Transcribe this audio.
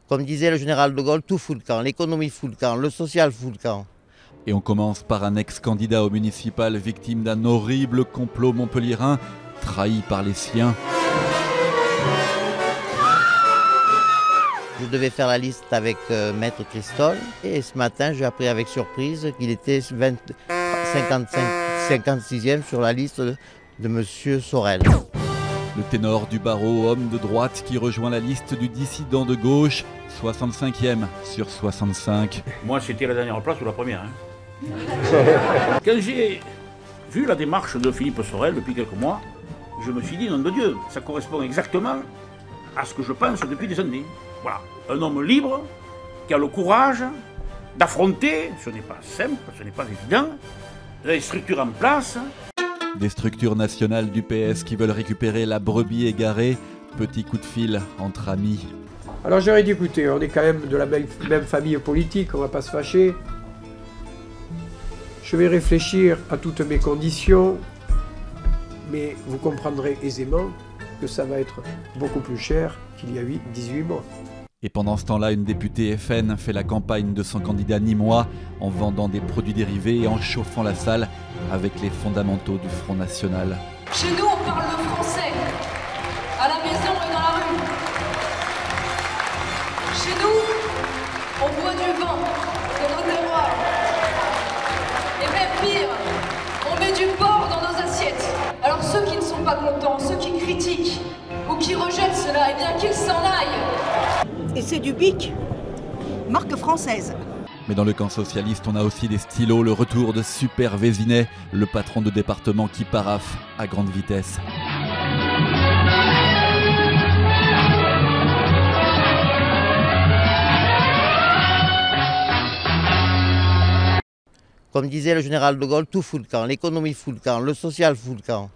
Comme disait le général de Gaulle, tout fout le camp, l'économie fout le camp, le social fout le camp. Et on commence par un ex-candidat au municipal victime d'un horrible complot montpelliérain, trahi par les siens. Je devais faire la liste avec Maître Christol et ce matin j'ai appris avec surprise qu'il était 56e sur la liste de M. Sorel. Le ténor du barreau, homme de droite qui rejoint la liste du dissident de gauche, 65e sur 65. Moi c'était la dernière place ou la première. Quand j'ai vu la démarche de Philippe Sorel depuis quelques mois, je me suis dit, nom de Dieu, ça correspond exactement à ce que je pense depuis des années. Voilà, un homme libre, qui a le courage d'affronter, ce n'est pas simple, ce n'est pas évident, les structures en place. Des structures nationales du PS qui veulent récupérer la brebis égarée, petit coup de fil entre amis. Alors j'aurais dit, écoutez, on est quand même de la même famille politique, on ne va pas se fâcher. Je vais réfléchir à toutes mes conditions, mais vous comprendrez aisément que ça va être beaucoup plus cher qu'il y a 18 mois. Et pendant ce temps-là, une députée FN fait la campagne de son candidat nîmois en vendant des produits dérivés et en chauffant la salle avec les fondamentaux du Front National. Chez nous, on parle le français, à la maison et dans la rue. Chez nous, on boit du vin de nos terroirs. Et même pire, on met du porc dans nos assiettes. Alors ceux qui ne sont pas contents, ceux qui critiquent ou qui rejettent cela, eh bien qu'ils s'en aillent. Et c'est du bic, marque française. Mais dans le camp socialiste, on a aussi des stylos, le retour de Super Vézinet, le patron de département qui paraffe à grande vitesse. Comme disait le général de Gaulle, tout fout le camp, l'économie fout le camp, le social fout le camp.